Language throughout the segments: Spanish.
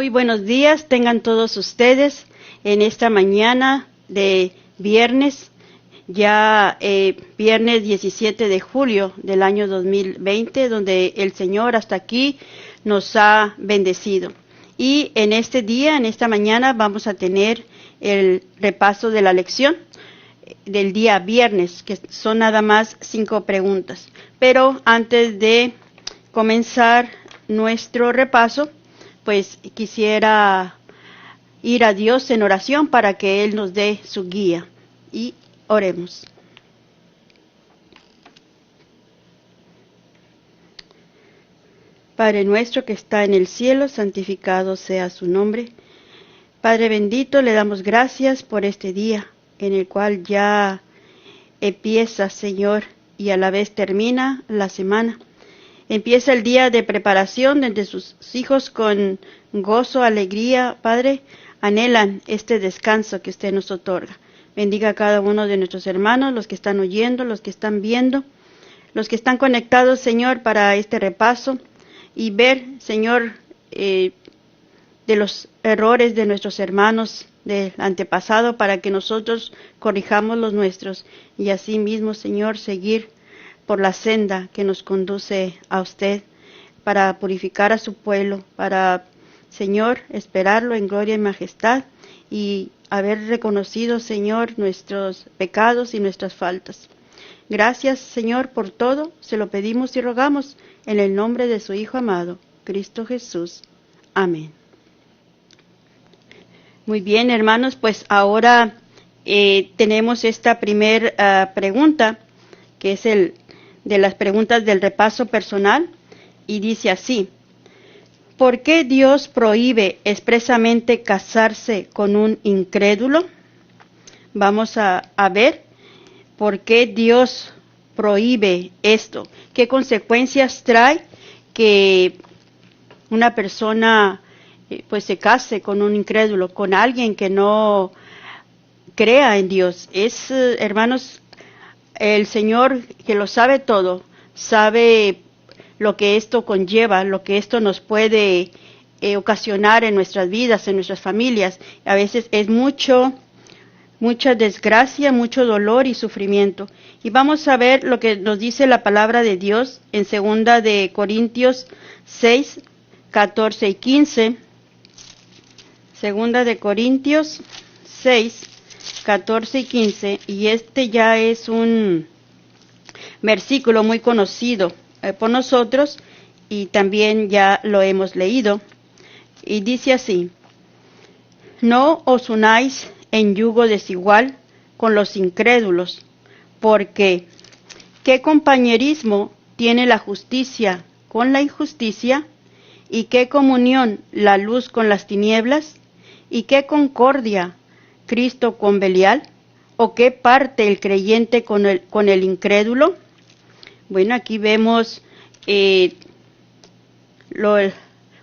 Muy buenos días, tengan todos ustedes en esta mañana de viernes, viernes 17 de julio del año 2020, donde el Señor hasta aquí nos ha bendecido. Y en este día, en esta mañana, vamos a tener el repaso de la lección del día viernes, que son nada más 5 preguntas. Pero antes de comenzar nuestro repaso, pues quisiera ir a Dios en oración para que Él nos dé su guía. Y oremos. Padre nuestro que está en el cielo, santificado sea su nombre. Padre bendito, le damos gracias por este día en el cual ya empieza, Señor, y a la vez termina la semana. Empieza el día de preparación donde sus hijos con gozo, alegría, Padre, anhelan este descanso que usted nos otorga. Bendiga a cada uno de nuestros hermanos, los que están oyendo, los que están viendo, los que están conectados, Señor, para este repaso y ver, Señor, de los errores de nuestros hermanos del antepasado para que nosotros corrijamos los nuestros y así mismo, Señor, seguir por la senda que nos conduce a usted para purificar a su pueblo, para, Señor, esperarlo en gloria y majestad y haber reconocido, Señor, nuestros pecados y nuestras faltas. Gracias, Señor, por todo. Se lo pedimos y rogamos en el nombre de su Hijo amado, Cristo Jesús. Amén. Muy bien, hermanos, pues ahora tenemos esta primera pregunta, que es de las preguntas del repaso personal, y dice así: ¿por qué Dios prohíbe expresamente casarse con un incrédulo? Vamos a ver por qué Dios prohíbe esto, qué consecuencias trae que una persona pues se case con un incrédulo, con alguien que no crea en Dios. Hermanos, el Señor que lo sabe todo, sabe lo que esto conlleva, lo que esto nos puede ocasionar en nuestras vidas, en nuestras familias. A veces es mucha desgracia, mucho dolor y sufrimiento. Y vamos a ver lo que nos dice la palabra de Dios en 2 de Corintios 6, 14 y 15. 2 de Corintios 6, 14 y 15, y este ya es un versículo muy conocido por nosotros y también ya lo hemos leído, y dice así: no os unáis en yugo desigual con los incrédulos, porque ¿qué compañerismo tiene la justicia con la injusticia? ¿Y qué comunión la luz con las tinieblas? ¿Y qué concordia Cristo con Belial? ¿O qué parte el creyente con el incrédulo? Bueno, aquí vemos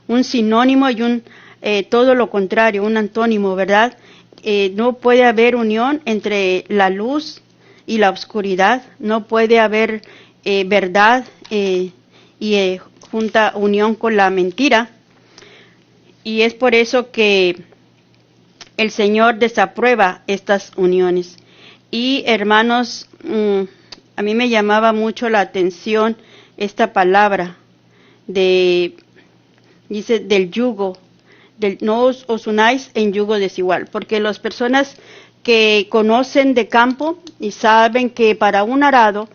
un sinónimo y todo lo contrario, un antónimo, ¿verdad? No puede haber unión entre la luz y la oscuridad, no puede haber verdad y junta unión con la mentira, y es por eso que el Señor desaprueba estas uniones. Y hermanos, a mí me llamaba mucho la atención esta palabra dice del yugo, no os unáis en yugo desigual, porque las personas que conocen de campo y saben que para un arado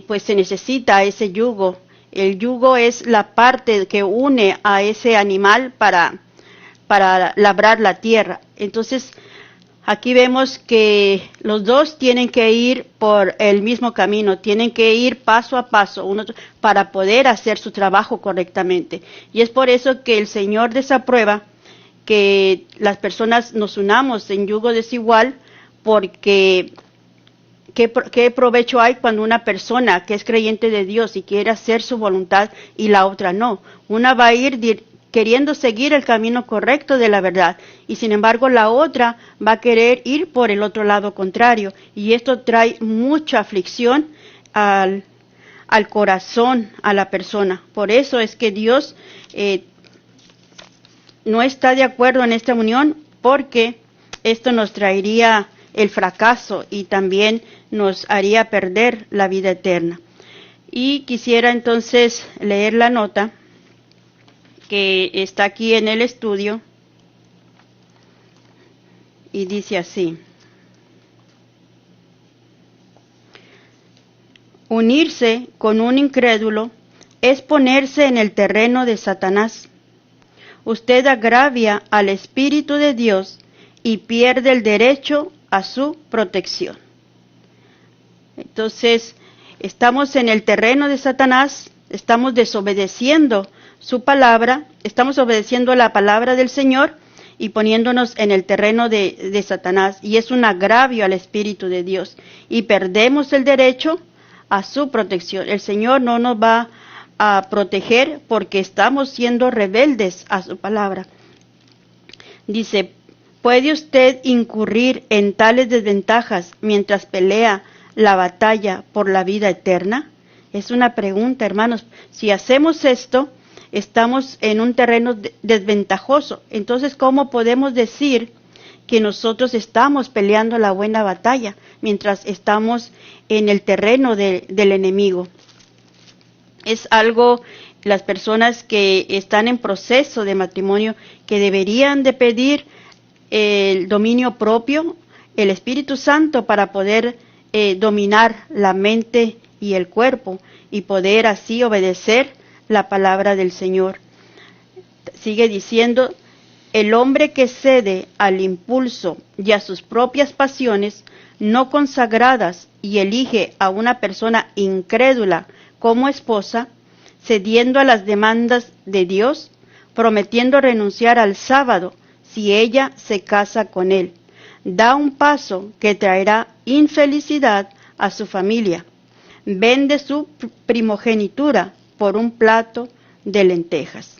pues se necesita ese yugo. El yugo es la parte que une a ese animal para labrar la tierra. Entonces, aquí vemos que los dos tienen que ir por el mismo camino, tienen que ir paso a paso para poder hacer su trabajo correctamente. Y es por eso que el Señor desaprueba que las personas nos unamos en yugo desigual, porque ¿qué provecho hay cuando una persona que es creyente de Dios y quiere hacer su voluntad y la otra no? Una va a ir queriendo seguir el camino correcto de la verdad, y sin embargo la otra va a querer ir por el otro lado contrario, y esto trae mucha aflicción al corazón, a la persona. Por eso es que Dios no está de acuerdo en esta unión porque esto nos traería el fracaso y también nos haría perder la vida eterna. Y quisiera entonces leer la nota que está aquí en el estudio y dice así: unirse con un incrédulo es ponerse en el terreno de Satanás. Usted agravia al Espíritu de Dios y pierde el derecho a su protección. Entonces, estamos en el terreno de Satanás, estamos desobedeciendo su palabra, estamos obedeciendo la palabra del Señor y poniéndonos en el terreno de Satanás. Y es un agravio al Espíritu de Dios. Y perdemos el derecho a su protección. El Señor no nos va a proteger porque estamos siendo rebeldes a su palabra. Dice, ¿puede usted incurrir en tales desventajas mientras pelea la batalla por la vida eterna? Es una pregunta, hermanos. Si hacemos esto, estamos en un terreno desventajoso. Entonces, ¿cómo podemos decir que nosotros estamos peleando la buena batalla mientras estamos en el terreno del enemigo? Es algo, las personas que están en proceso de matrimonio, que deberían de pedir el dominio propio, el Espíritu Santo, para poder dominar la mente y el cuerpo y poder así obedecer la palabra del Señor. Sigue diciendo, el hombre que cede al impulso y a sus propias pasiones no consagradas y elige a una persona incrédula como esposa, cediendo a las demandas de Dios, prometiendo renunciar al sábado si ella se casa con él, da un paso que traerá infelicidad a su familia. Vende su primogenitura por un plato de lentejas.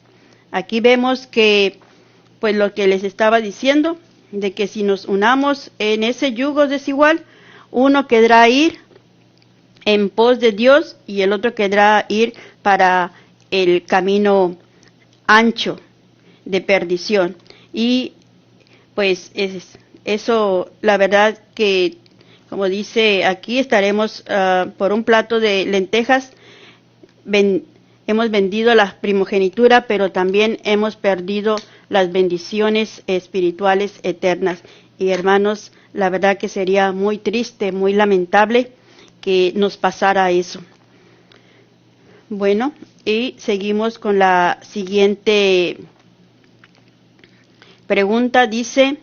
Aquí vemos que, pues lo que les estaba diciendo, de que si nos unamos en ese yugo desigual, uno querrá ir en pos de Dios y el otro querrá ir para el camino ancho de perdición. Y pues eso, la verdad que, como dice aquí, estaremos por un plato de lentejas, hemos vendido la primogenitura, pero también hemos perdido las bendiciones espirituales eternas. Y hermanos, la verdad que sería muy triste, muy lamentable que nos pasara eso. Bueno, y seguimos con la siguiente pregunta. Dice,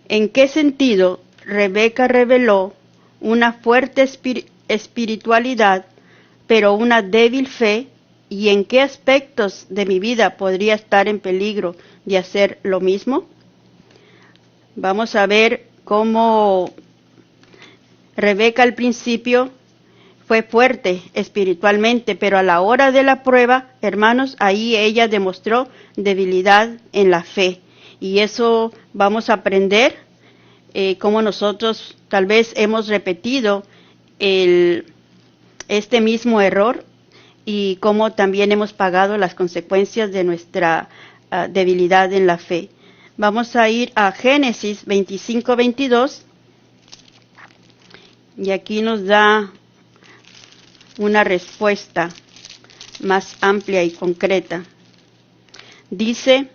¿en qué sentido Rebeca reveló una fuerte espiritualidad, pero una débil fe? ¿Y en qué aspectos de mi vida podría estar en peligro de hacer lo mismo? Vamos a ver cómo Rebeca al principio fue fuerte espiritualmente, pero a la hora de la prueba, hermanos, ahí ella demostró debilidad en la fe. Y eso vamos a aprender, cómo nosotros tal vez hemos repetido este mismo error y cómo también hemos pagado las consecuencias de nuestra debilidad en la fe. Vamos a ir a Génesis 25-22 y aquí nos da una respuesta más amplia y concreta. Dice,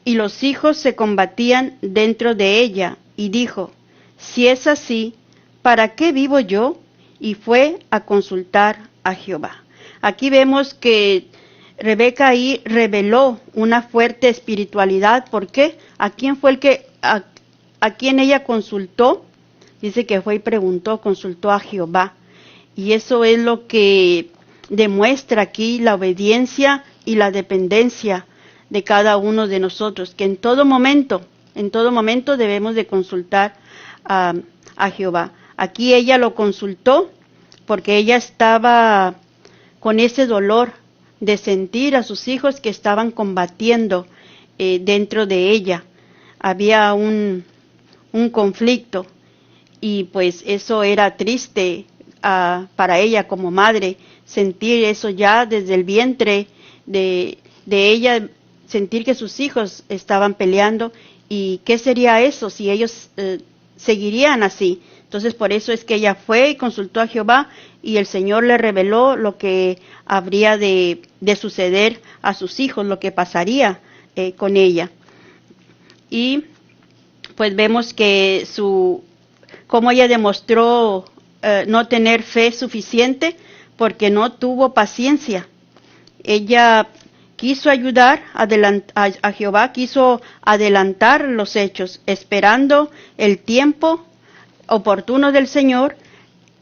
y los hijos se combatían dentro de ella, y dijo, si es así, ¿para qué vivo yo? Y fue a consultar a Jehová. Aquí vemos que Rebeca ahí reveló una fuerte espiritualidad. ¿Por qué? ¿A quién fue a quién ella consultó? Dice que fue y preguntó, consultó a Jehová. Y eso es lo que demuestra aquí la obediencia y la dependencia de cada uno de nosotros, que en todo momento debemos de consultar a Jehová. Aquí ella lo consultó porque ella estaba con ese dolor de sentir a sus hijos que estaban combatiendo dentro de ella. Había un conflicto y pues eso era triste para ella como madre, sentir eso ya desde el vientre de ella sentir que sus hijos estaban peleando y qué sería eso si ellos seguirían así. Entonces por eso es que ella fue y consultó a Jehová y el Señor le reveló lo que habría de suceder a sus hijos, lo que pasaría con ella. Y pues vemos que cómo ella demostró no tener fe suficiente porque no tuvo paciencia. Ella quiso ayudar a Jehová, quiso adelantar los hechos, esperando el tiempo oportuno del Señor,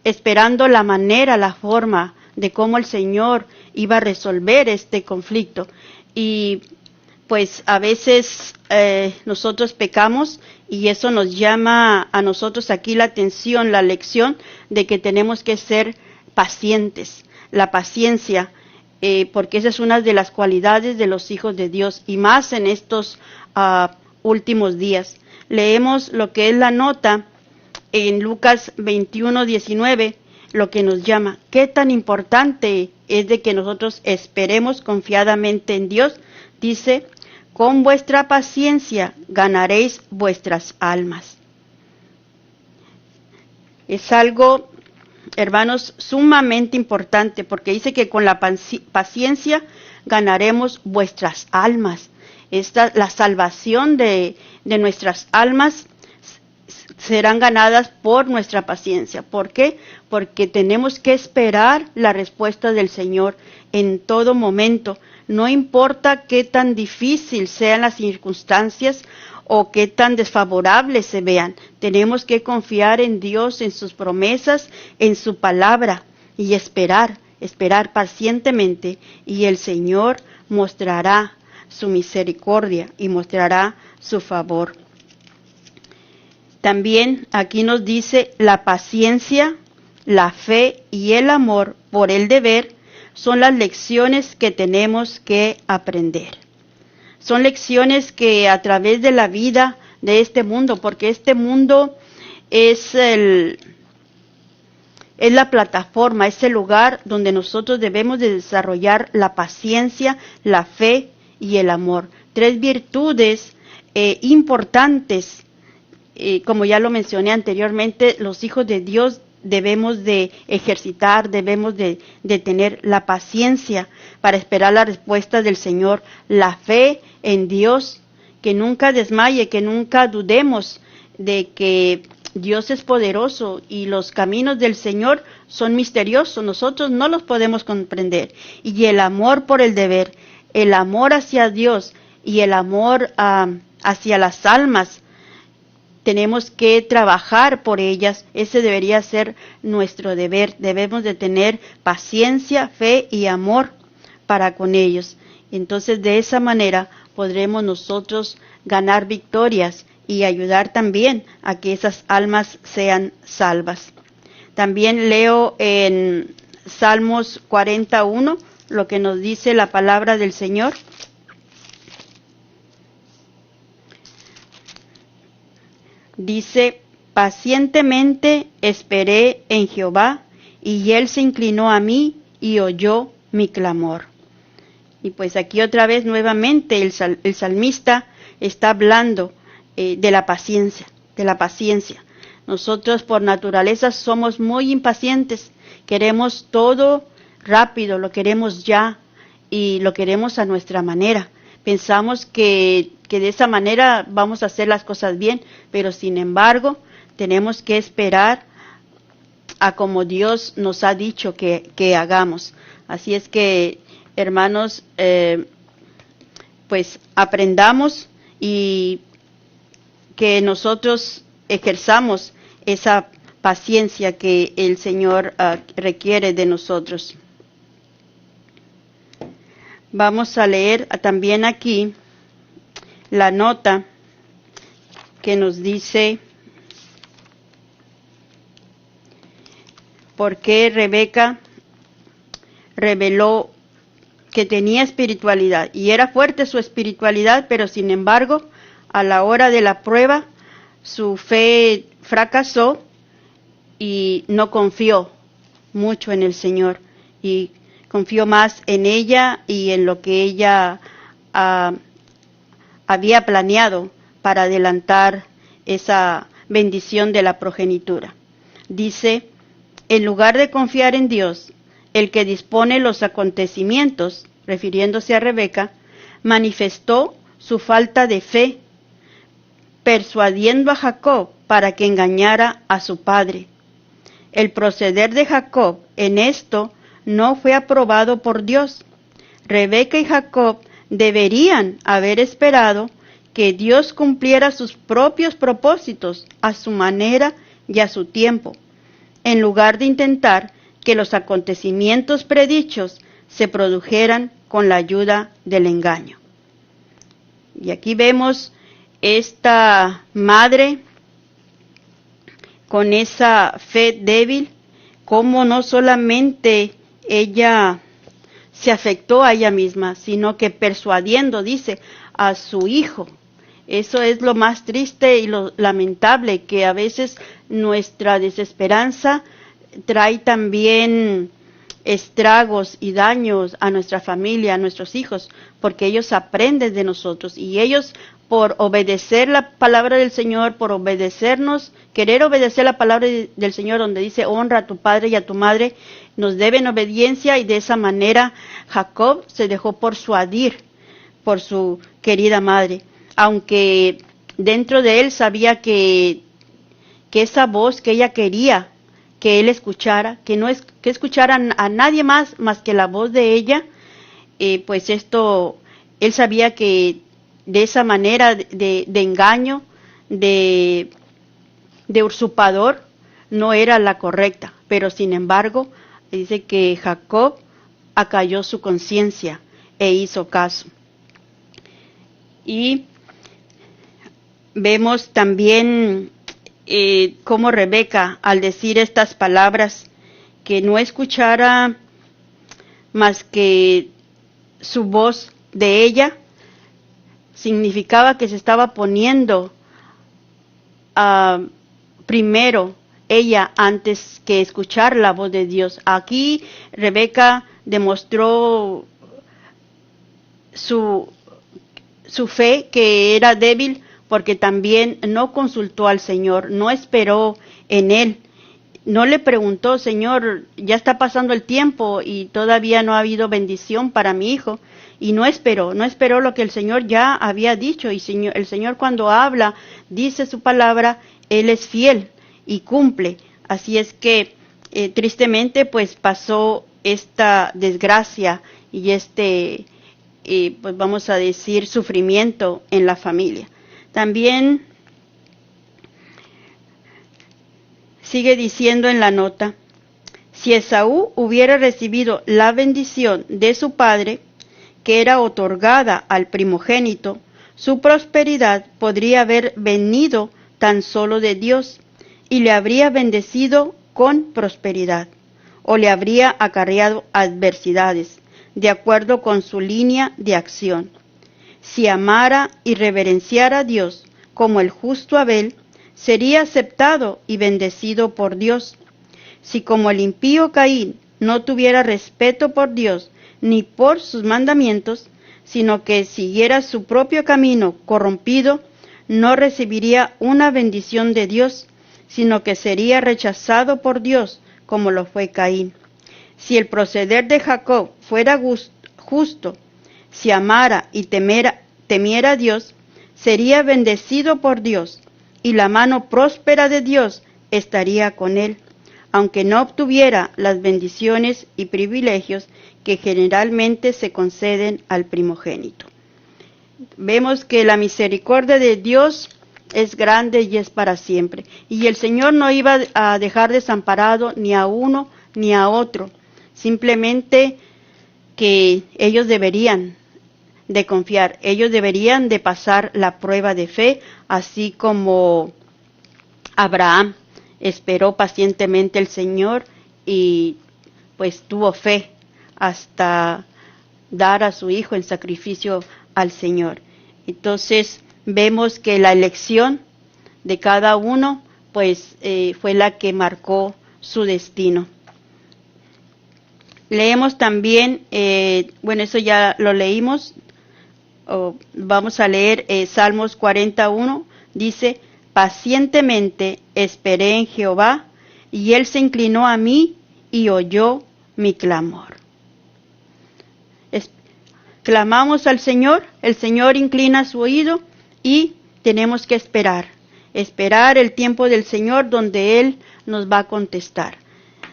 esperando la manera, la forma de cómo el Señor iba a resolver este conflicto. Y pues a veces nosotros pecamos y eso nos llama a nosotros aquí la atención, la lección de que tenemos que ser pacientes, la paciencia, porque esa es una de las cualidades de los hijos de Dios y más en estos últimos días. Leemos lo que es la nota en Lucas 21:19, lo que nos llama. Qué tan importante es de que nosotros esperemos confiadamente en Dios. Dice, con vuestra paciencia ganaréis vuestras almas. Es algo, hermanos, sumamente importante, porque dice que con la paciencia ganaremos vuestras almas. La salvación de nuestras almas serán ganadas por nuestra paciencia. ¿Por qué? Porque tenemos que esperar la respuesta del Señor en todo momento. No importa qué tan difícil sean las circunstancias o qué tan desfavorables se vean. Tenemos que confiar en Dios, en sus promesas, en su palabra y esperar pacientemente y el Señor mostrará su misericordia y mostrará su favor. También aquí nos dice la paciencia, la fe y el amor por el deber son las lecciones que tenemos que aprender. Son lecciones que a través de la vida de este mundo, porque este mundo es la plataforma, es el lugar donde nosotros debemos de desarrollar la paciencia, la fe y el amor. 3 virtudes importantes. Como ya lo mencioné anteriormente, los hijos de Dios debemos de ejercitar, debemos de tener la paciencia para esperar la respuesta del Señor, la fe en Dios, que nunca desmaye, que nunca dudemos de que Dios es poderoso y los caminos del Señor son misteriosos, nosotros no los podemos comprender. Y el amor por el deber, el amor hacia Dios y el amor hacia las almas, tenemos que trabajar por ellas, ese debería ser nuestro deber, debemos de tener paciencia, fe y amor para con ellos. Entonces de esa manera podremos nosotros ganar victorias y ayudar también a que esas almas sean salvas. También leo en Salmos 41 lo que nos dice la palabra del Señor. Dice, pacientemente esperé en Jehová, y él se inclinó a mí y oyó mi clamor. Y pues aquí otra vez nuevamente el salmista está hablando de la paciencia, Nosotros por naturaleza somos muy impacientes, queremos todo rápido, lo queremos ya y lo queremos a nuestra manera. Pensamos que de esa manera vamos a hacer las cosas bien, pero sin embargo tenemos que esperar a como Dios nos ha dicho que hagamos. Así es que, hermanos, pues aprendamos y que nosotros ejerzamos esa paciencia que el Señor requiere de nosotros. Vamos a leer también aquí la nota que nos dice por qué Rebeca reveló que tenía espiritualidad y era fuerte su espiritualidad, pero sin embargo a la hora de la prueba su fe fracasó y no confió mucho en el Señor. Y confió más en ella y en lo que ella había planeado para adelantar esa bendición de la progenitura. Dice, en lugar de confiar en Dios, el que dispone los acontecimientos, refiriéndose a Rebeca, manifestó su falta de fe, persuadiendo a Jacob para que engañara a su padre. El proceder de Jacob en esto no fue aprobado por Dios. Rebeca y Jacob deberían haber esperado que Dios cumpliera sus propios propósitos a su manera y a su tiempo, en lugar de intentar que los acontecimientos predichos se produjeran con la ayuda del engaño. Y aquí vemos esta madre con esa fe débil, cómo no solamente ella se afectó a ella misma, sino que persuadiendo, dice, a su hijo. Eso es lo más triste y lo lamentable, que a veces nuestra desesperanza trae también estragos y daños a nuestra familia, a nuestros hijos, porque ellos aprenden de nosotros y ellos, por obedecer la palabra del Señor, por obedecernos, querer obedecer la palabra del Señor, donde dice honra a tu padre y a tu madre, nos deben obediencia, y de esa manera Jacob se dejó persuadir por su querida madre, aunque dentro de él sabía que esa voz que ella quería que él escuchara, que no es que escuchara a nadie más que la voz de ella, pues esto, él sabía que de esa manera de engaño, de usurpador, no era la correcta, pero sin embargo, dice que Jacob acalló su conciencia e hizo caso. Y vemos también cómo Rebeca, al decir estas palabras, que no escuchara más que su voz de ella, significaba que se estaba poniendo primero ella antes que escuchar la voz de Dios. Aquí Rebeca demostró su fe, que era débil, porque también no consultó al Señor, no esperó en Él, no le preguntó, Señor, ya está pasando el tiempo y todavía no ha habido bendición para mi hijo, y no esperó lo que el Señor ya había dicho, y el Señor cuando habla, dice su palabra, Él es fiel y cumple. Así es que tristemente pues pasó esta desgracia y pues vamos a decir, sufrimiento en la familia. También sigue diciendo en la nota, si Esaú hubiera recibido la bendición de su padre, que era otorgada al primogénito, su prosperidad podría haber venido tan solo de Dios, y le habría bendecido con prosperidad, o le habría acarreado adversidades, de acuerdo con su línea de acción. Si amara y reverenciara a Dios como el justo Abel, sería aceptado y bendecido por Dios. Si como el impío Caín no tuviera respeto por Dios ni por sus mandamientos, sino que siguiera su propio camino corrompido, no recibiría una bendición de Dios, sino que sería rechazado por Dios, como lo fue Caín. Si el proceder de Jacob fuera justo, si amara y temiera a Dios, sería bendecido por Dios, y la mano próspera de Dios estaría con él, aunque no obtuviera las bendiciones y privilegios que generalmente se conceden al primogénito. Vemos que la misericordia de Dios es grande y es para siempre, y el Señor no iba a dejar desamparado ni a uno ni a otro, simplemente que ellos deberían de confiar, ellos deberían de pasar la prueba de fe, así como Abraham esperó pacientemente el Señor y pues tuvo fe hasta dar a su hijo en sacrificio al Señor. Entonces vemos que la elección de cada uno pues fue la que marcó su destino. Leemos también, bueno, eso ya lo leímos, vamos a leer Salmos 41, dice, pacientemente esperé en Jehová, y él se inclinó a mí y oyó mi clamor. Clamamos al Señor, el Señor inclina su oído y tenemos que esperar el tiempo del Señor donde Él nos va a contestar,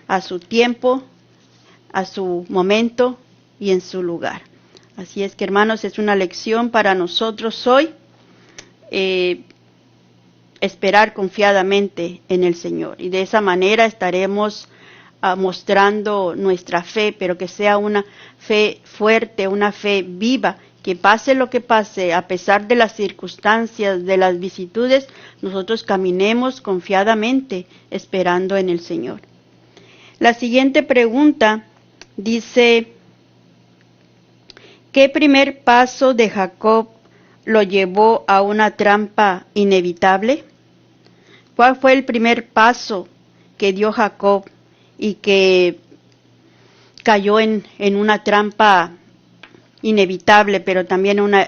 a su tiempo, a su momento y en su lugar. Así es que, hermanos, es una lección para nosotros hoy, esperar confiadamente en el Señor. Y de esa manera estaremos mostrando nuestra fe, pero que sea una fe fuerte, una fe viva, que pase lo que pase, a pesar de las circunstancias, de las vicisitudes, nosotros caminemos confiadamente esperando en el Señor. La siguiente pregunta dice, ¿qué primer paso de Jacob lo llevó a una trampa inevitable? ¿Cuál fue el primer paso que dio Jacob y que cayó en una trampa inevitable, pero también una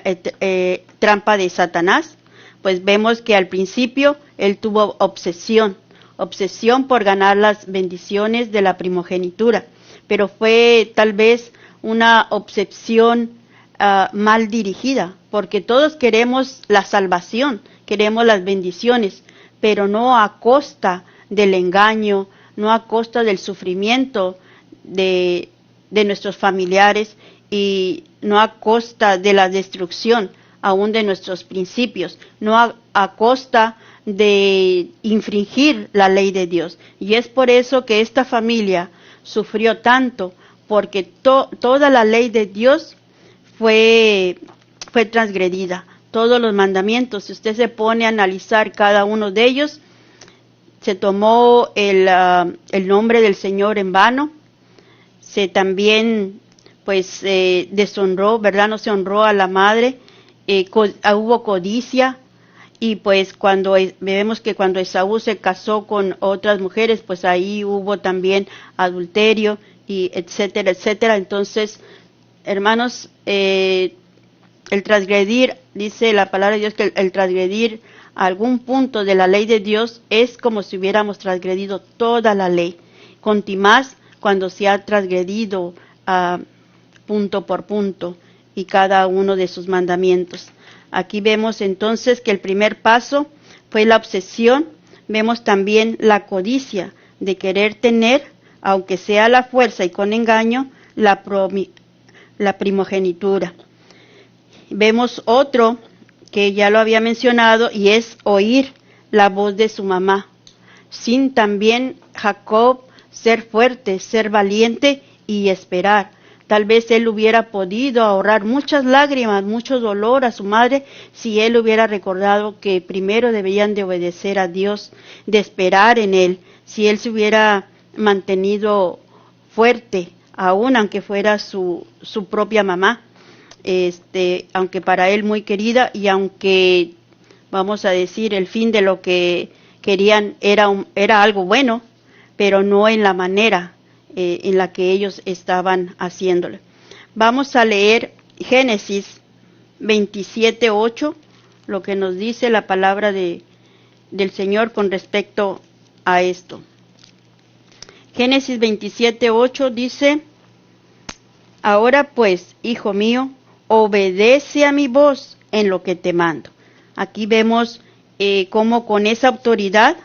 trampa de Satanás? Pues vemos que al principio él tuvo obsesión por ganar las bendiciones de la primogenitura, pero fue tal vez una obsesión mal dirigida, porque todos queremos la salvación, queremos las bendiciones, pero no a costa del engaño, no a costa del sufrimiento de nuestros familiares y no a costa de la destrucción aún de nuestros principios, no a costa de infringir la ley de Dios. Y es por eso que esta familia sufrió tanto, porque toda la ley de Dios fue transgredida. Todos los mandamientos, si usted se pone a analizar cada uno de ellos, se tomó el nombre del Señor en vano, se también pues deshonró, ¿verdad? No se honró a la madre, hubo codicia, y pues cuando vemos que cuando Esaú se casó con otras mujeres, pues ahí hubo también adulterio, y etcétera, etcétera. Entonces, hermanos, el transgredir, dice la palabra de Dios, que el transgredir algún punto de la ley de Dios es como si hubiéramos transgredido toda la ley, contimás cuando se ha transgredido punto por punto y cada uno de sus mandamientos. Aquí vemos entonces que el primer paso fue la obsesión, vemos también la codicia de querer tener, aunque sea a la fuerza y con engaño, la primogenitura. Vemos otro que ya lo había mencionado, y es oír la voz de su mamá, sin también Jacob ser fuerte, ser valiente y esperar. Tal vez él hubiera podido ahorrar muchas lágrimas, mucho dolor a su madre, si él hubiera recordado que primero debían de obedecer a Dios, de esperar en Él, si él se hubiera mantenido fuerte, aún aunque fuera su propia mamá, aunque para él muy querida, y aunque, vamos a decir, el fin de lo que querían era algo bueno, pero no en la manera en la que ellos estaban haciéndolo. Vamos a leer Génesis 27:8, lo que nos dice la palabra del Señor con respecto a esto. Génesis 27:8 dice, ahora pues, hijo mío, obedece a mi voz en lo que te mando. Aquí vemos cómo con esa autoridad,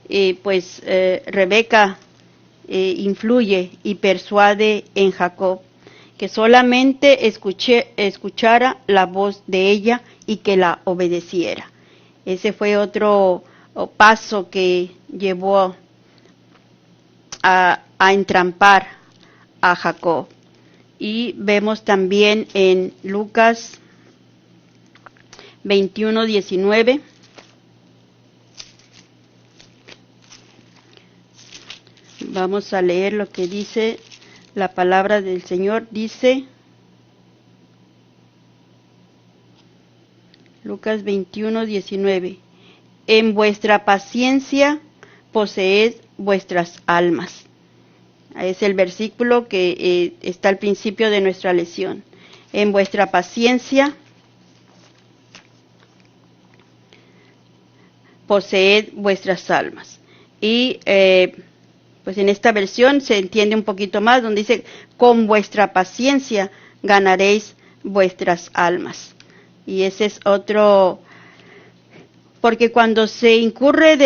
Rebeca influye y persuade en Jacob que solamente escuchara la voz de ella y que la obedeciera. Ese fue otro paso que llevó a entrampar a Jacob. Y vemos también en Lucas 21:19. Vamos a leer lo que dice la palabra del Señor. Dice Lucas 21:19. En vuestra paciencia poseed vuestras almas. Es el versículo que está al principio de nuestra lección. En vuestra paciencia poseed vuestras almas. Y pues en esta versión se entiende un poquito más, donde dice, con vuestra paciencia ganaréis vuestras almas. Y ese es otro, porque cuando se incurre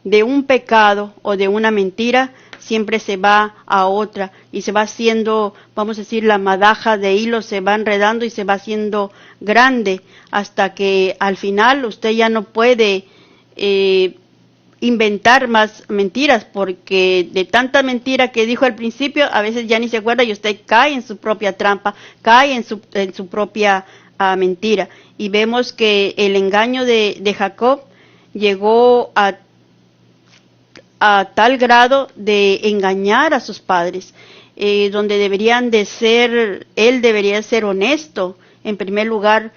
de un pecado o de una mentira, siempre se va a otra y se va haciendo, vamos a decir, la madaja de hilo se va enredando y se va haciendo grande hasta que al final usted ya no puede inventar más mentiras, porque de tanta mentira que dijo al principio, a veces ya ni se acuerda y usted cae en su propia trampa, cae en su propia mentira. Y vemos que el engaño de Jacob llegó a tal grado de engañar a sus padres, donde deberían de ser, él debería ser honesto, en primer lugar,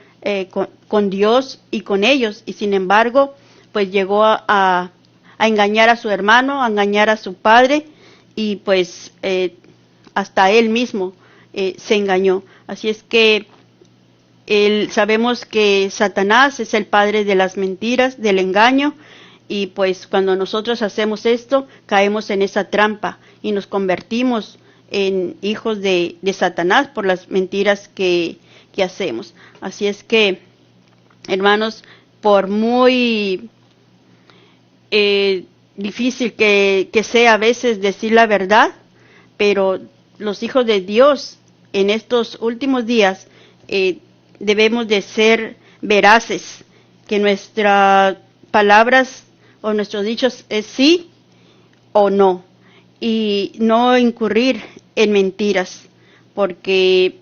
con Dios y con ellos, y sin embargo, pues llegó a engañar a su hermano, a engañar a su padre, y pues hasta él mismo se engañó. Así es que sabemos que Satanás es el padre de las mentiras, del engaño, y pues cuando nosotros hacemos esto, caemos en esa trampa y nos convertimos en hijos de Satanás por las mentiras que hacemos. Así es que, hermanos, por muy difícil que sea a veces decir la verdad, pero los hijos de Dios en estos últimos días debemos de ser veraces, que nuestras palabras o nuestros dichos es sí o no, y no incurrir en mentiras, porque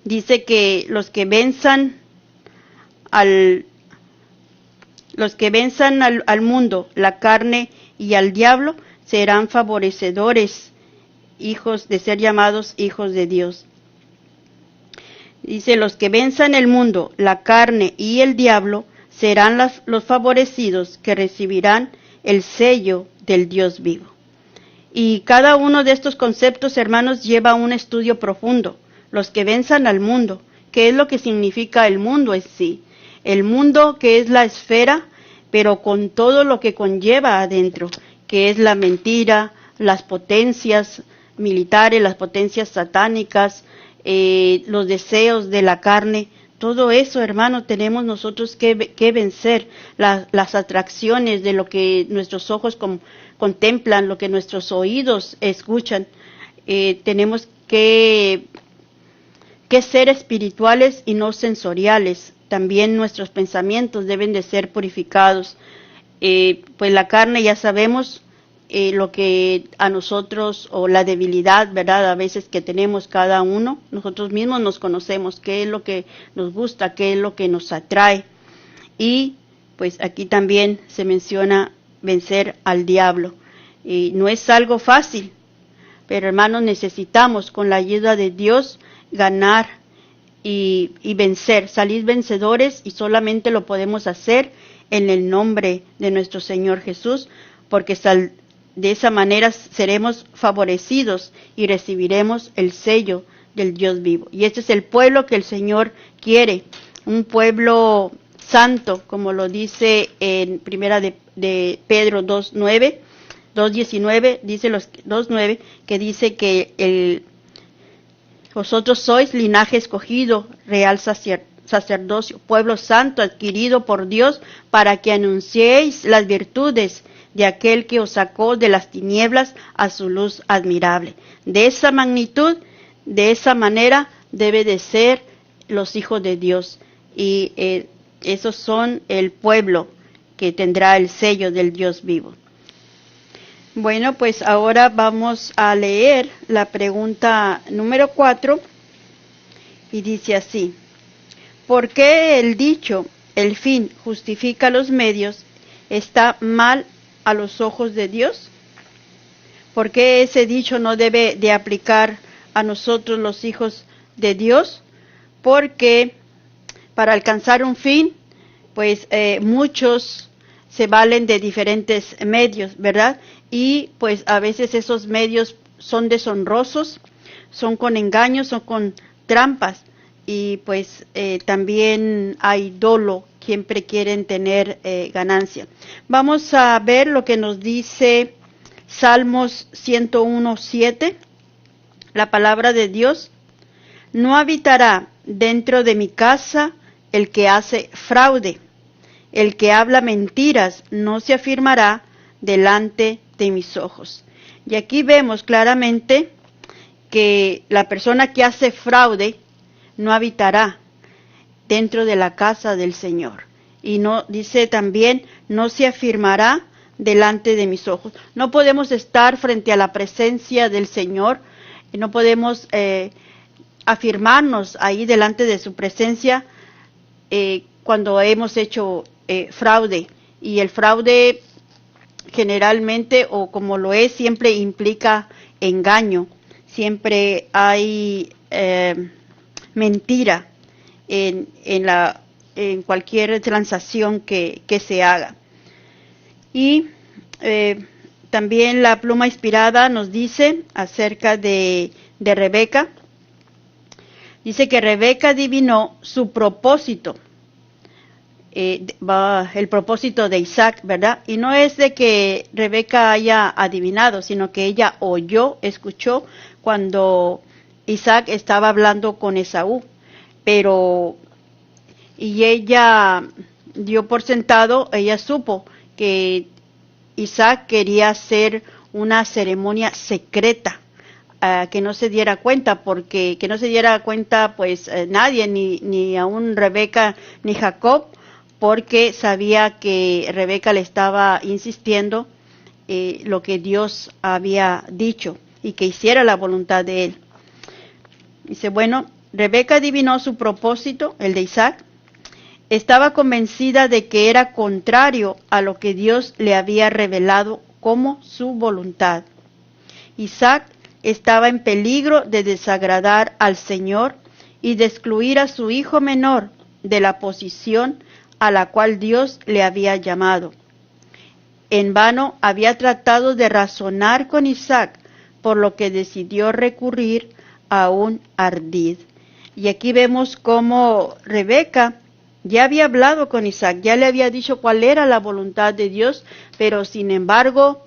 dice que los que venzan al mundo, la carne y al diablo, serán favorecedores, hijos de ser llamados hijos de Dios. Dice, los que venzan el mundo, la carne y el diablo, serán los favorecidos que recibirán el sello del Dios vivo. Y cada uno de estos conceptos, hermanos, lleva un estudio profundo. Los que venzan al mundo, ¿qué es lo que significa el mundo en sí? El mundo, que es la esfera, pero con todo lo que conlleva adentro, que es la mentira, las potencias militares, las potencias satánicas, los deseos de la carne. Todo eso, hermano, tenemos nosotros que vencer, las atracciones de lo que nuestros ojos contemplan, lo que nuestros oídos escuchan. Tenemos que ser espirituales y no sensoriales. También nuestros pensamientos deben de ser purificados. Pues la carne, ya sabemos lo que a nosotros, o la debilidad, ¿verdad? A veces que tenemos cada uno, nosotros mismos nos conocemos, qué es lo que nos gusta, qué es lo que nos atrae. Y pues aquí también se menciona vencer al diablo. No es algo fácil, pero hermanos, necesitamos con la ayuda de Dios ganar y vencer, salir vencedores, y solamente lo podemos hacer en el nombre de nuestro Señor Jesús, porque de esa manera seremos favorecidos y recibiremos el sello del Dios vivo. Y este es el pueblo que el Señor quiere, un pueblo santo, como lo dice en primera de Pedro 2:19, dice los 2:9, que dice que vosotros sois linaje escogido, real sacerdocio, pueblo santo adquirido por Dios, para que anunciéis las virtudes de aquel que os sacó de las tinieblas a su luz admirable. De esa magnitud, de esa manera, debe de ser los hijos de Dios. Y esos son el pueblo que tendrá el sello del Dios vivo. Bueno, pues ahora vamos a leer la pregunta número 4, y dice así: ¿por qué el dicho, el fin justifica los medios, está mal a los ojos de Dios? ¿Por qué ese dicho no debe de aplicar a nosotros los hijos de Dios? Porque para alcanzar un fin, pues muchos se valen de diferentes medios, ¿verdad? Y pues a veces esos medios son deshonrosos, son con engaños, son con trampas, y pues también hay dolo, siempre quieren tener ganancia. Vamos a ver lo que nos dice Salmos 101:7, la palabra de Dios. No habitará dentro de mi casa el que hace fraude, el que habla mentiras no se afirmará delante de mis ojos. Y aquí vemos claramente que la persona que hace fraude no habitará dentro de la casa del Señor. Y no dice también, no se afirmará delante de mis ojos. No podemos estar frente a la presencia del Señor, y no podemos afirmarnos ahí delante de su presencia cuando hemos hecho fraude. Y el fraude generalmente, o como lo es, siempre implica engaño. Siempre hay mentira en cualquier transacción que se haga. Y también la pluma inspirada nos dice acerca de Rebeca. Dice que Rebeca adivinó su propósito, el propósito de Isaac, ¿verdad? Y no es de que Rebeca haya adivinado, sino que ella escuchó cuando Isaac estaba hablando con Esaú. Y ella dio por sentado, ella supo que Isaac quería hacer una ceremonia secreta, que no se diera cuenta, porque que no se diera cuenta pues nadie, ni aún Rebeca ni Jacob, porque sabía que Rebeca le estaba insistiendo lo que Dios había dicho y que hiciera la voluntad de él. Dice, bueno, Rebeca adivinó su propósito, el de Isaac. Estaba convencida de que era contrario a lo que Dios le había revelado como su voluntad. Isaac estaba en peligro de desagradar al Señor y de excluir a su hijo menor de la posición a la cual Dios le había llamado. En vano había tratado de razonar con Isaac, por lo que decidió recurrir a un ardid. Y aquí vemos cómo Rebeca ya había hablado con Isaac, ya le había dicho cuál era la voluntad de Dios, pero sin embargo,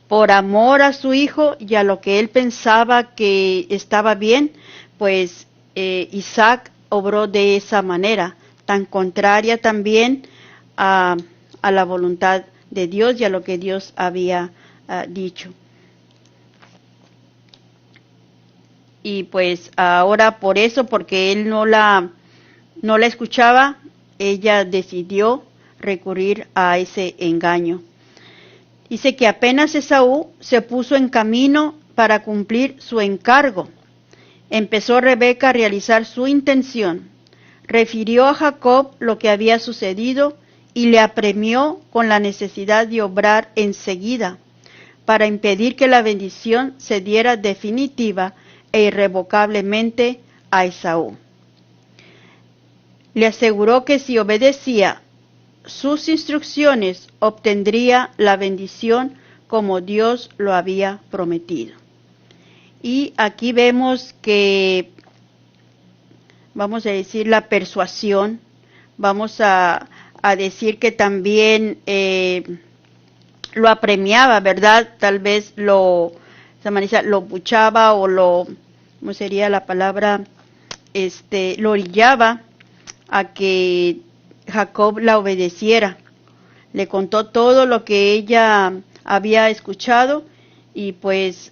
por amor a su hijo y a lo que él pensaba que estaba bien, pues Isaac obró de esa manera, tan contraria también a la voluntad de Dios y a lo que Dios había dicho. Y pues ahora por eso, porque él no la escuchaba, ella decidió recurrir a ese engaño. Dice que apenas Esaú se puso en camino para cumplir su encargo, empezó Rebeca a realizar su intención. Refirió a Jacob lo que había sucedido y le apremió con la necesidad de obrar enseguida para impedir que la bendición se diera definitiva e irrevocablemente a Esaú. Le aseguró que si obedecía sus instrucciones obtendría la bendición como Dios lo había prometido. Y aquí vemos que, vamos a decir, la persuasión, vamos a decir que también lo apremiaba, ¿verdad? Tal vez lo buchaba o ¿cómo sería la palabra? Lo orillaba a que Jacob la obedeciera. Le contó todo lo que ella había escuchado y pues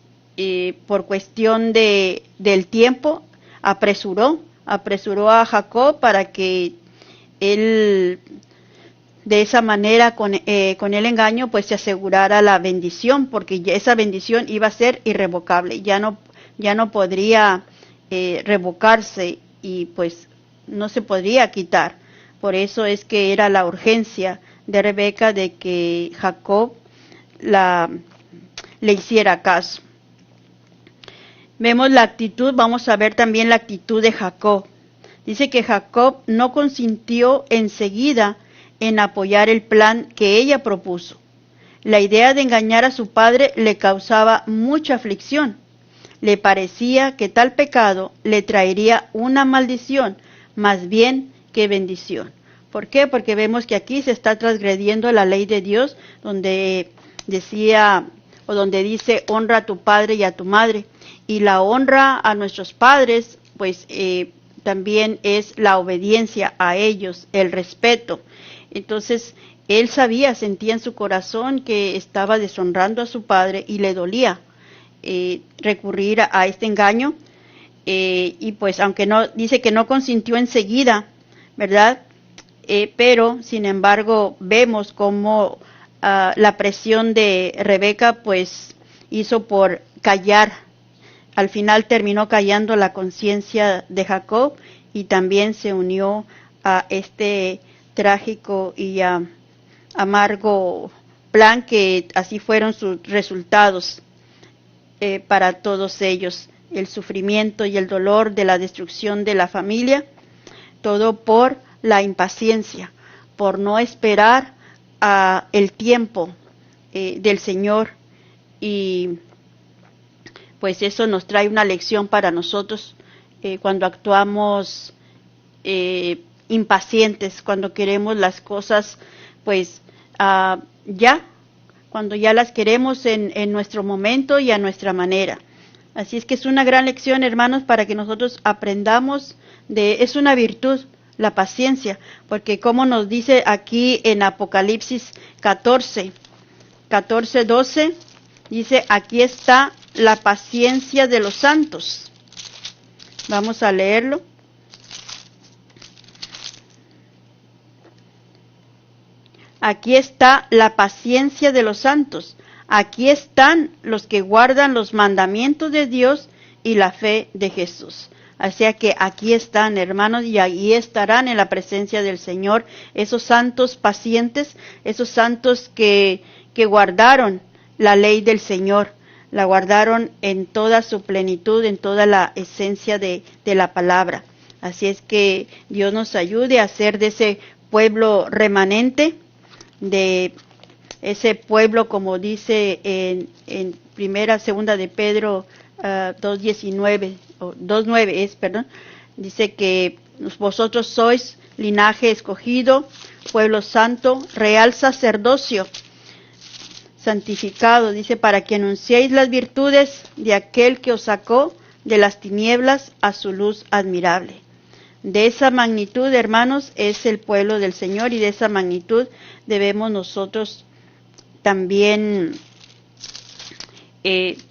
por cuestión del tiempo apresuró a Jacob para que él de esa manera con el engaño pues se asegurara la bendición, porque esa bendición iba a ser irrevocable, ya no podría revocarse y pues no se podría quitar. Por eso es que era la urgencia de Rebeca de que Jacob le hiciera caso. Vemos la actitud, vamos a ver también la actitud de Jacob. Dice que Jacob no consintió enseguida en apoyar el plan que ella propuso. La idea de engañar a su padre le causaba mucha aflicción. Le parecía que tal pecado le traería una maldición, más bien que bendición. ¿Por qué? Porque vemos que aquí se está transgrediendo la ley de Dios, donde decía o donde dice honra a tu padre y a tu madre. Y la honra a nuestros padres, pues también es la obediencia a ellos, el respeto. Entonces, él sabía, sentía en su corazón que estaba deshonrando a su padre y le dolía recurrir a este engaño. Y pues aunque no, dice que no consintió enseguida, ¿verdad? Pero sin embargo vemos cómo la presión de Rebeca pues hizo por callar. Al final terminó callando la conciencia de Jacob y también se unió a este trágico y amargo plan, que así fueron sus resultados para todos ellos. El sufrimiento y el dolor de la destrucción de la familia, todo por la impaciencia, por no esperar el tiempo del Señor. Y pues eso nos trae una lección para nosotros cuando actuamos impacientes, cuando queremos las cosas pues ya, cuando ya las queremos en nuestro momento y a nuestra manera. Así es que es una gran lección, hermanos, para que nosotros aprendamos es una virtud, la paciencia, porque como nos dice aquí en Apocalipsis 14:12, dice, aquí está la paciencia de los santos. Vamos a leerlo. Aquí está la paciencia de los santos. Aquí están los que guardan los mandamientos de Dios y la fe de Jesús. Así que aquí están, hermanos, y ahí estarán en la presencia del Señor esos santos pacientes, esos santos que guardaron la ley del Señor, la guardaron en toda su plenitud, en toda la esencia de la palabra. Así es que Dios nos ayude a ser de ese pueblo remanente, de ese pueblo, como dice en segunda de Pedro 2:19 o 2:9 perdón, dice que vosotros sois linaje escogido, pueblo santo, real sacerdocio, santificado, dice, para que anunciéis las virtudes de aquel que os sacó de las tinieblas a su luz admirable. De esa magnitud, hermanos, es el pueblo del Señor, y de esa magnitud debemos nosotros también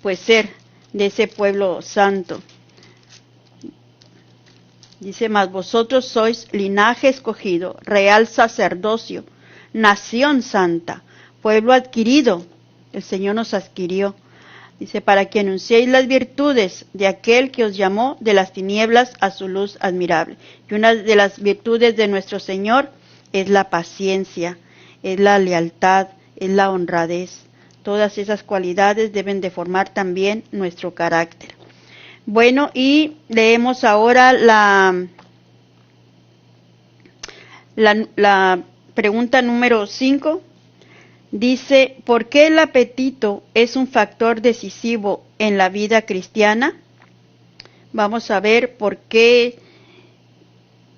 pues ser de ese pueblo santo. Dice, mas vosotros sois linaje escogido, real sacerdocio, nación santa, pueblo adquirido. El Señor nos adquirió. Dice, para que anunciéis las virtudes de aquel que os llamó de las tinieblas a su luz admirable. Y una de las virtudes de nuestro Señor es la paciencia, es la lealtad, es la honradez. Todas esas cualidades deben de formar también nuestro carácter. Bueno, y leemos ahora la pregunta número 5. Dice, ¿por qué el apetito es un factor decisivo en la vida cristiana? Vamos a ver por qué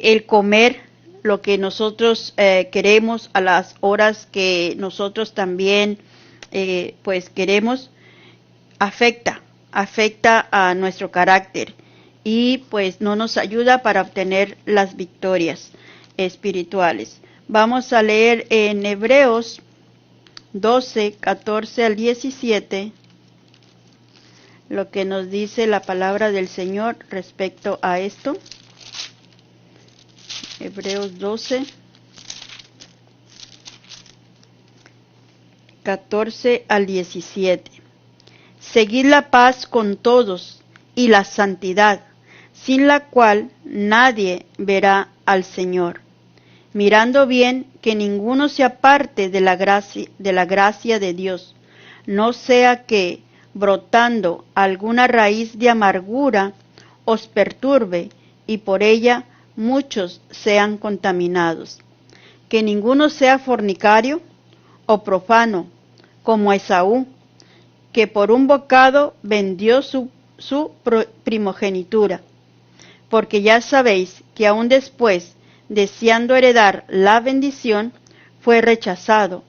el comer lo que nosotros queremos a las horas que nosotros también pues queremos, afecta a nuestro carácter y pues no nos ayuda para obtener las victorias espirituales. Vamos a leer en Hebreos 12:14-17 lo que nos dice la palabra del Señor respecto a esto. Hebreos 12:14-17. Seguid la paz con todos y la santidad, sin la cual nadie verá al Señor, mirando bien que ninguno se aparte de la gracia de Dios, no sea que, brotando alguna raíz de amargura, os perturbe y por ella muchos sean contaminados. que ninguno sea fornicario o profano, como Esaú, que por un bocado vendió su primogenitura. Porque ya sabéis que aún después, deseando heredar la bendición, fue rechazado,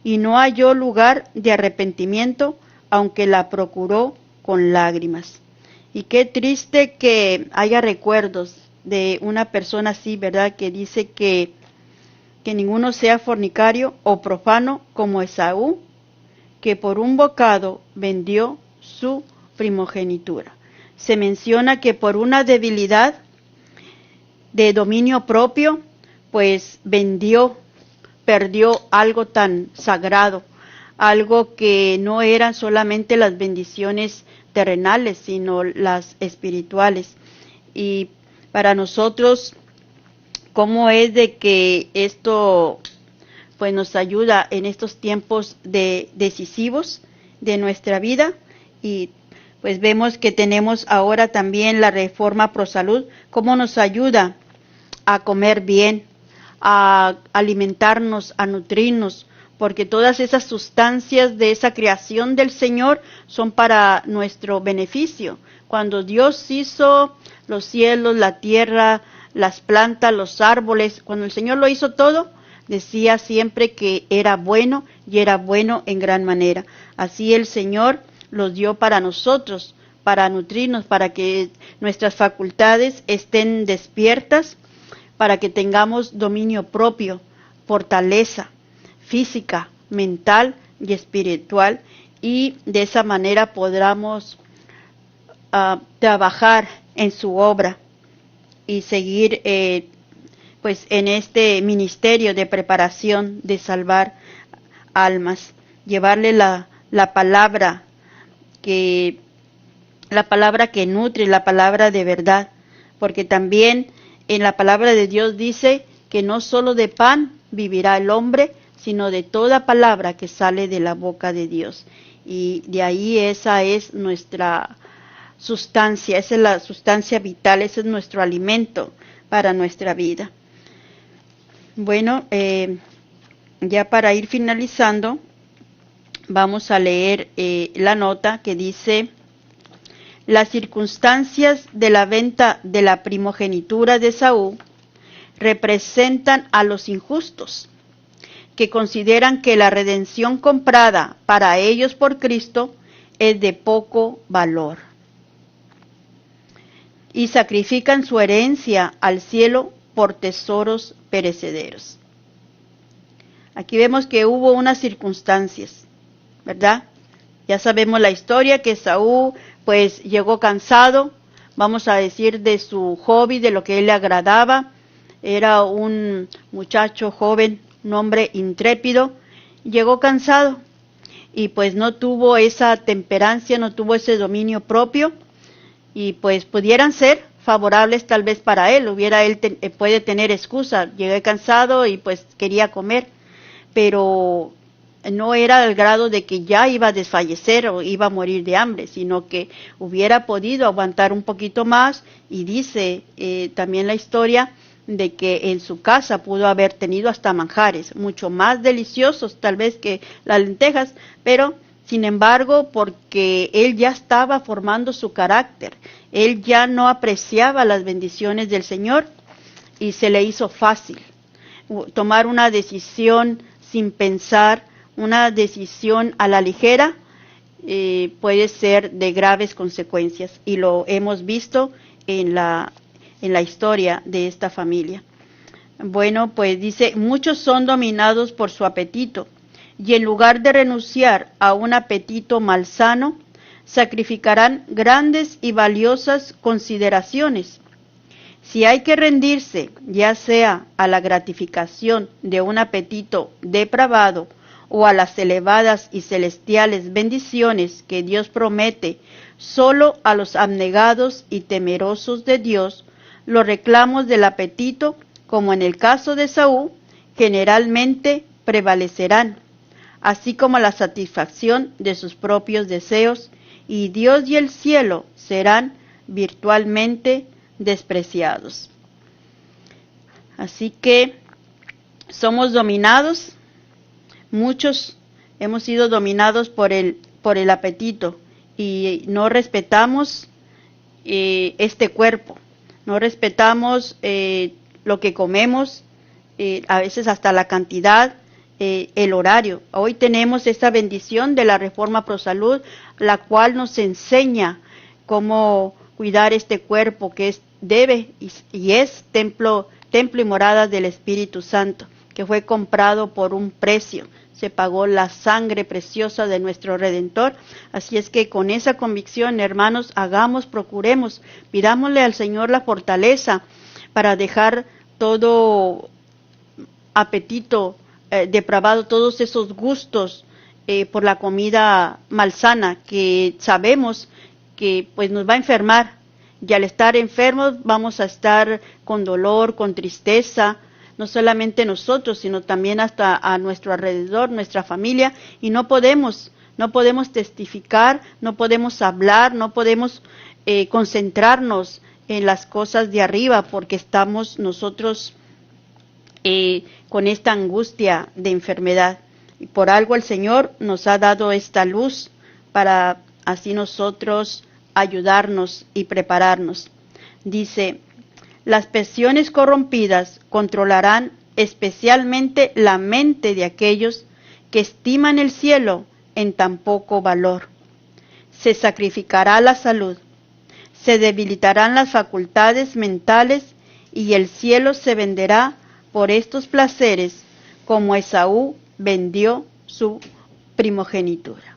y no halló lugar de arrepentimiento, aunque la procuró con lágrimas. Y qué triste que haya recuerdos de una persona así, ¿verdad? Que dice que ninguno sea fornicario o profano como Esaú, que por un bocado vendió su primogenitura. Se menciona que por una debilidad de dominio propio, pues perdió algo tan sagrado, algo que no eran solamente las bendiciones terrenales, sino las espirituales. Y para nosotros, ¿cómo es de que esto pues nos ayuda en estos tiempos decisivos de nuestra vida? Y pues vemos que tenemos ahora también la reforma ProSalud, cómo nos ayuda a comer bien, a alimentarnos, a nutrirnos, porque todas esas sustancias de esa creación del Señor son para nuestro beneficio. Cuando Dios hizo los cielos, la tierra, las plantas, los árboles, cuando el Señor lo hizo todo, decía siempre que era bueno y era bueno en gran manera. Así el Señor los dio para nosotros, para nutrirnos, para que nuestras facultades estén despiertas, para que tengamos dominio propio, fortaleza física, mental y espiritual, y de esa manera podamos trabajar en su obra y seguir pues en este ministerio de preparación de salvar almas, llevarle la palabra que nutre, la palabra de verdad, porque también en la palabra de Dios dice que no solo de pan vivirá el hombre, sino de toda palabra que sale de la boca de Dios. Y de ahí esa es nuestra sustancia, esa es la sustancia vital, ese es nuestro alimento para nuestra vida. Bueno, ya para ir finalizando, vamos a leer la nota que dice: las circunstancias de la venta de la primogenitura de Esaú representan a los injustos, que consideran que la redención comprada para ellos por Cristo es de poco valor, y sacrifican su herencia al cielo por tesoros perecederos. Aquí vemos que hubo unas circunstancias, ¿verdad? Ya sabemos la historia, que Esaú pues llegó cansado, vamos a decir, de su hobby, de lo que él le agradaba. Era un muchacho joven, un hombre intrépido, llegó cansado y pues no tuvo esa temperancia, no tuvo ese dominio propio, y pues pudieran ser favorables tal vez para él, puede tener excusa, llegué cansado y pues quería comer, pero no era al grado de que ya iba a desfallecer o iba a morir de hambre, sino que hubiera podido aguantar un poquito más. Y dice también la historia de que en su casa pudo haber tenido hasta manjares, mucho más deliciosos tal vez que las lentejas, pero sin embargo, porque él ya estaba formando su carácter, él ya no apreciaba las bendiciones del Señor y se le hizo fácil tomar una decisión sin pensar, una decisión a la ligera, puede ser de graves consecuencias, y lo hemos visto en la historia de esta familia. Bueno, pues dice: muchos son dominados por su apetito, y en lugar de renunciar a un apetito malsano, sacrificarán grandes y valiosas consideraciones. Si hay que rendirse, ya sea a la gratificación de un apetito depravado o a las elevadas y celestiales bendiciones que Dios promete solo a los abnegados y temerosos de Dios, los reclamos del apetito, como en el caso de Esaú, generalmente prevalecerán, así como la satisfacción de sus propios deseos, y Dios y el cielo serán virtualmente despreciados. Así que somos dominados, muchos hemos sido dominados por el apetito y no respetamos este cuerpo, no respetamos lo que comemos, a veces hasta la cantidad, el horario. Hoy tenemos esta bendición de la Reforma ProSalud, la cual nos enseña cómo cuidar este cuerpo que debe y es templo y morada del Espíritu Santo, que fue comprado por un precio. Se pagó la sangre preciosa de nuestro Redentor. Así es que con esa convicción, hermanos, procuremos, pidámosle al Señor la fortaleza para dejar todo apetito depravado, todos esos gustos por la comida malsana que sabemos que pues nos va a enfermar, y al estar enfermos vamos a estar con dolor, con tristeza, no solamente nosotros, sino también hasta a nuestro alrededor, nuestra familia, y no podemos testificar, no podemos hablar, no podemos concentrarnos en las cosas de arriba, porque estamos nosotros con esta angustia de enfermedad. Y por algo el Señor nos ha dado esta luz para así nosotros ayudarnos y prepararnos. Dice, las pasiones corrompidas controlarán especialmente la mente de aquellos que estiman el cielo en tan poco valor. Se sacrificará la salud, se debilitarán las facultades mentales y el cielo se venderá por estos placeres como Esaú vendió su primogenitura.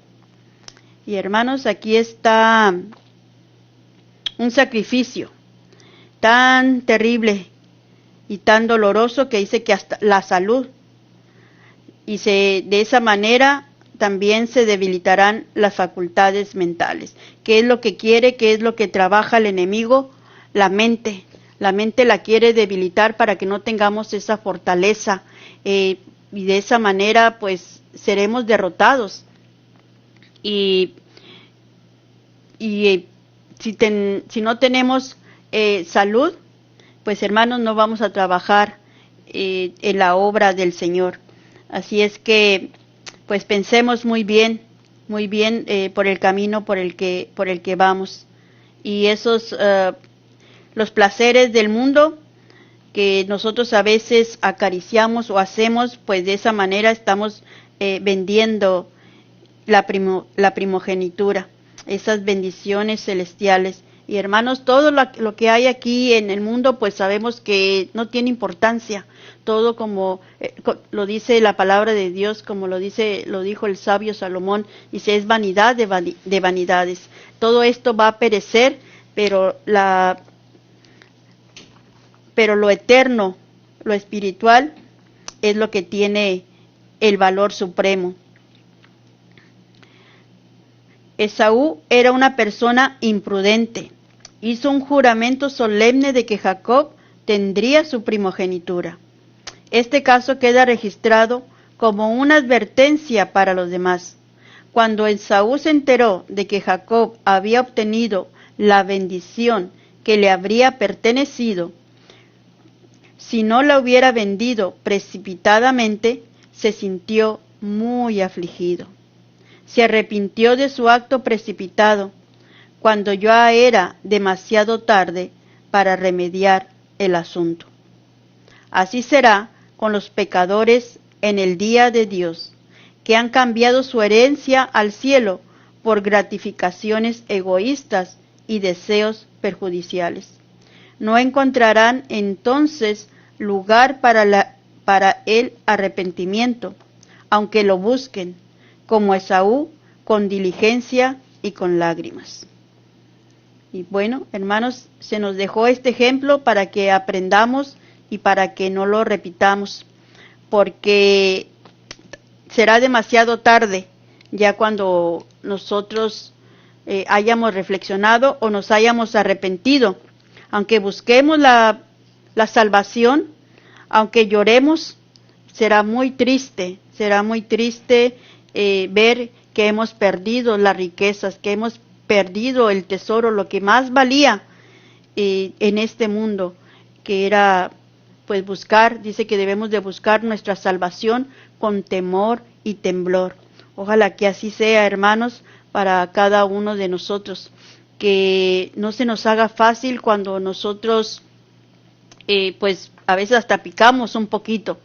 Y hermanos, aquí está un sacrificio tan terrible y tan doloroso que dice que hasta la salud, y de esa manera también se debilitarán las facultades mentales. ¿Qué es lo que quiere? ¿Qué es lo que trabaja el enemigo? La mente. La mente la quiere debilitar para que no tengamos esa fortaleza y de esa manera pues seremos derrotados. Y si no tenemos salud, pues hermanos, no vamos a trabajar en la obra del Señor. Así es que pues pensemos muy bien por el camino por el que vamos. Y esos los placeres del mundo que nosotros a veces acariciamos o hacemos, pues de esa manera estamos vendiendo la primogenitura, esas bendiciones celestiales. Y hermanos, todo lo que hay aquí en el mundo, pues sabemos que no tiene importancia. Todo como lo dice la palabra de Dios, como lo dijo el sabio Salomón, dice, es vanidad de vanidades. Todo esto va a perecer, pero lo eterno, lo espiritual, es lo que tiene el valor supremo. Esaú era una persona imprudente. Hizo un juramento solemne de que Jacob tendría su primogenitura. Este caso queda registrado como una advertencia para los demás. Cuando Esaú se enteró de que Jacob había obtenido la bendición que le habría pertenecido, si no la hubiera vendido precipitadamente, se sintió muy afligido. Se arrepintió de su acto precipitado, cuando ya era demasiado tarde para remediar el asunto. Así será con los pecadores en el día de Dios, que han cambiado su herencia al cielo por gratificaciones egoístas y deseos perjudiciales. No encontrarán entonces lugar para el arrepentimiento, aunque lo busquen, como Esaú, con diligencia y con lágrimas. Y bueno, hermanos, se nos dejó este ejemplo para que aprendamos y para que no lo repitamos, porque será demasiado tarde ya cuando nosotros hayamos reflexionado o nos hayamos arrepentido. Aunque busquemos la salvación, aunque lloremos, será muy triste ver que hemos perdido las riquezas, que hemos perdido el tesoro, lo que más valía en este mundo, que era pues buscar, dice que debemos de buscar nuestra salvación con temor y temblor. Ojalá que así sea, hermanos, para cada uno de nosotros, que no se nos haga fácil cuando nosotros, pues a veces hasta picamos un poquito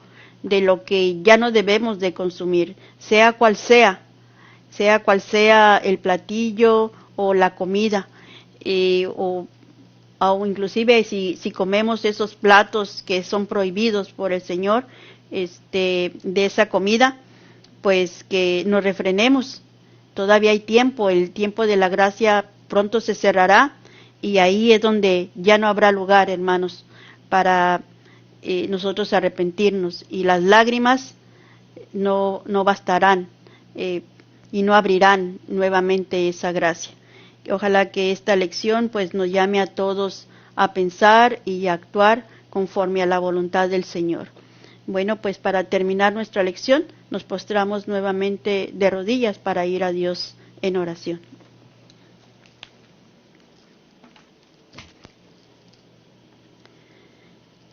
de lo que ya no debemos de consumir, sea cual sea el platillo o la comida, o inclusive si comemos esos platos que son prohibidos por el Señor, de esa comida, pues que nos refrenemos. Todavía hay tiempo, el tiempo de la gracia pronto se cerrará y ahí es donde ya no habrá lugar, hermanos, para nosotros arrepentirnos, y las lágrimas no bastarán y no abrirán nuevamente esa gracia. Ojalá que esta lección pues nos llame a todos a pensar y a actuar conforme a la voluntad del Señor. Bueno, pues para terminar nuestra lección, nos postramos nuevamente de rodillas para ir a Dios en oración.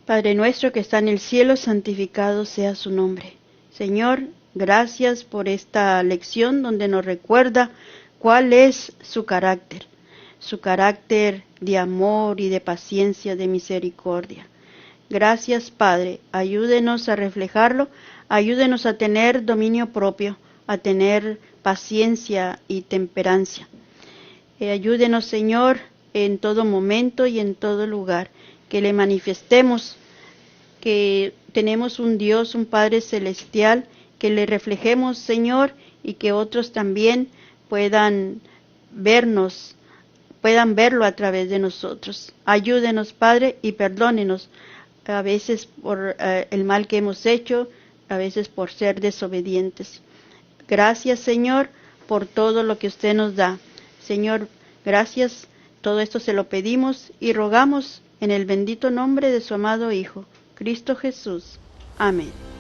Padre nuestro que está en el cielo, santificado sea su nombre. Señor, gracias por esta lección donde nos recuerda cuál es su carácter de amor y de paciencia, de misericordia. Gracias, Padre, ayúdenos a reflejarlo, ayúdenos a tener dominio propio, a tener paciencia y temperancia. Ayúdenos, Señor, en todo momento y en todo lugar, que le manifestemos que tenemos un Dios, un Padre celestial, que le reflejemos, Señor, y que otros también puedan verlo a través de nosotros. Ayúdenos, Padre, y perdónenos a veces por el mal que hemos hecho, a veces por ser desobedientes. Gracias, Señor, por todo lo que usted nos da. Señor, gracias. Todo esto se lo pedimos y rogamos en el bendito nombre de su amado Hijo, Cristo Jesús. Amén.